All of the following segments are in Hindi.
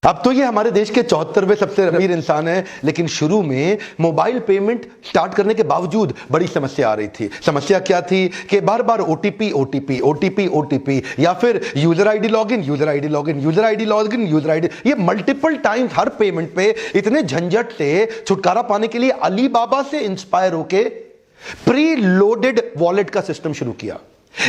अब तो ये हमारे देश के 74वें सबसे अमीर इंसान है, लेकिन शुरू में मोबाइल पेमेंट स्टार्ट करने के बावजूद बड़ी समस्या आ रही थी। समस्या क्या थी कि बार बार ओटीपी ओटीपी ओटीपी ओटीपी या फिर user ID login user ID login user ID login user ID, ये मल्टीपल टाइम्स हर पेमेंट पे इतने झंझट से छुटकारा पाने के लिए अली बाबा से इंस्पायर होके प्री लोडेड वॉलेट का सिस्टम शुरू किया।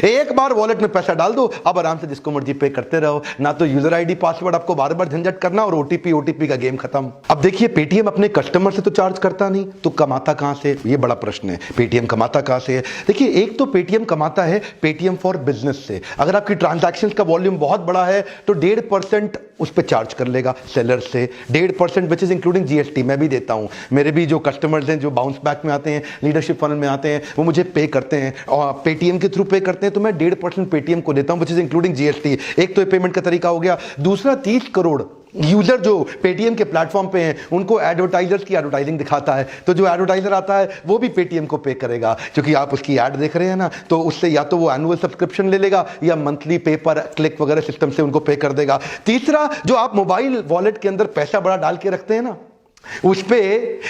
एक बार वॉलेट में पैसा डाल दो, अब आराम से जिसको मर्जी पे करते रहो, ना तो यूजर आईडी पासवर्ड आपको बार बार झंझट करना और ओटीपी का गेम खत्म। अब देखिए, पेटीएम अपने कस्टमर से तो चार्ज करता नहीं, तो कमाता कहां से, ये बड़ा प्रश्न है। पेटीएम कमाता कहां से है? देखिए, एक तो पेटीएम कमाता है पेटीएम फॉर बिजनेस से। अगर आपकी ट्रांजैक्शंस का वॉल्यूम बहुत बड़ा है तो 1.5% उस पर चार्ज कर लेगा सेलर से, 1.5% विच इज इंक्लूडिंग जीएसटी। मैं भी देता हूं, मेरे भी जो कस्टमर्स हैं जो बाउंस बैक में आते हैं, लीडरशिप फनल में आते हैं, वो मुझे पे करते हैं और पेटीएम के थ्रू पे करते हैं, तो मैं 1.5% पेटीएम को देता हूं विच इज इंक्लूडिंग जीएसटी। एक तो ये पेमेंट का तरीका हो गया। दूसरा, 30 करोड़ यूजर जो पेटीएम के प्लेटफॉर्म पे हैं, उनको एडवर्टाइजर्स की एडवर्टाइजिंग दिखाता है, तो जो एडवर्टाइजर आता है वो भी पेटीएम को पे करेगा, क्योंकि आप उसकी एड देख रहे हैं ना, तो उससे या तो वो एनुअल सब्सक्रिप्शन ले लेगा या मंथली पे पर क्लिक वगैरह सिस्टम से उनको पे कर देगा। तीसरा, जो आप मोबाइल वॉलेट के अंदर पैसा बड़ा डाल के रखते हैं ना, उस पे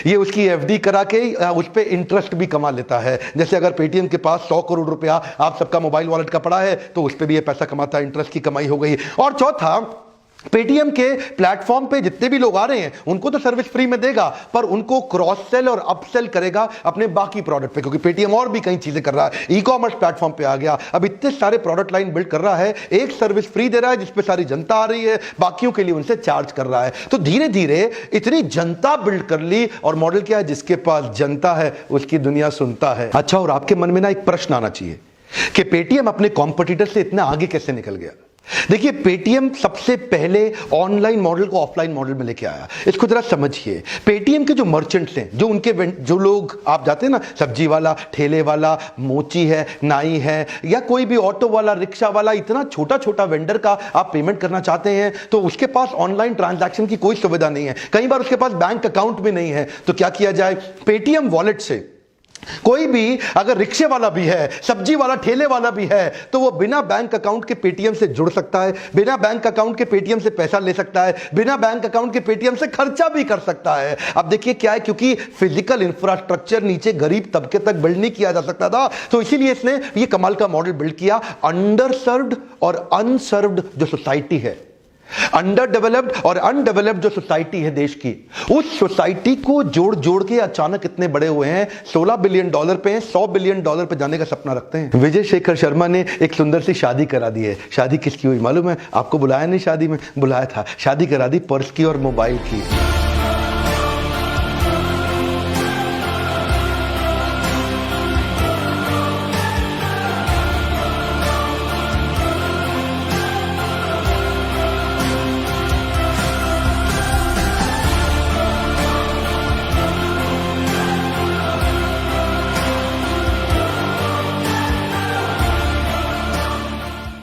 ये उसकी एफडी करा के उस पे इंटरेस्ट भी कमा लेता है। जैसे अगर पेटीएम के पास 100 करोड़ रुपया आप सबका मोबाइल वॉलेट का पड़ा है, तो उस पे भी ये पैसा कमाता है, इंटरेस्ट की कमाई हो गई। और चौथा, पेटीएम के प्लेटफॉर्म पे जितने भी लोग आ रहे हैं उनको तो सर्विस फ्री में देगा, पर उनको क्रॉस सेल और अपसेल करेगा अपने बाकी प्रोडक्ट पे, क्योंकि पेटीएम और भी कई चीजें कर रहा है। ई कॉमर्स प्लेटफॉर्म पे आ गया, अब इतने सारे प्रोडक्ट लाइन बिल्ड कर रहा है, एक सर्विस फ्री दे रहा है जिसपे सारी जनता आ रही है, बाकियों के लिए उनसे चार्ज कर रहा है। तो धीरे धीरे इतनी जनता बिल्ड कर ली, और मॉडल क्या है, जिसके पास जनता है उसकी दुनिया सुनता है। अच्छा, और आपके मन में ना एक प्रश्न आना चाहिए कि पेटीएम अपने कॉम्पिटिटर से इतना आगे कैसे निकल गया। देखिए, पेटीएम सबसे पहले ऑनलाइन मॉडल को ऑफलाइन मॉडल में लेके आया। इसको जरा समझिए। पेटीएम के जो मर्चेंट्स हैं, जो लोग आप जाते हैं ना, सब्जी वाला, ठेले वाला, मोची है, नाई है, या कोई भी ऑटो वाला, रिक्शा वाला, इतना छोटा छोटा वेंडर का आप पेमेंट करना चाहते हैं, तो उसके पास ऑनलाइन ट्रांजैक्शन की कोई सुविधा नहीं है, कई बार उसके पास बैंक अकाउंट भी नहीं है। तो क्या किया जाए, पेटीएम वॉलेट से कोई भी अगर रिक्शे वाला भी है, सब्जी वाला, ठेले वाला भी है, तो वो बिना बैंक अकाउंट के पेटीएम से जुड़ सकता है, बिना बैंक अकाउंट के पेटीएम से पैसा ले सकता है, बिना बैंक अकाउंट के पेटीएम से खर्चा भी कर सकता है। अब देखिए क्या है, क्योंकि फिजिकल इंफ्रास्ट्रक्चर नीचे गरीब तबके तक बिल्ड नहीं किया जा सकता था, तो इसीलिए इसने ये कमाल का मॉडल बिल्ड किया। अंडर सर्व्ड और अनसर्व्ड जो सोसाइटी है, अंडर डेवलप्ड और अनडेवलप्ड जो सोसाइटी है देश की, उस सोसाइटी को जोड़ जोड़ के अचानक इतने बड़े हुए हैं, $16 बिलियन पे, $100 बिलियन पे जाने का सपना रखते हैं। विजय शेखर शर्मा ने एक सुंदर सी शादी करा दी है। शादी किसकी हुई मालूम है आपको? बुलाया नहीं शादी में, बुलाया था, शादी करा दी पर्स की और मोबाइल की।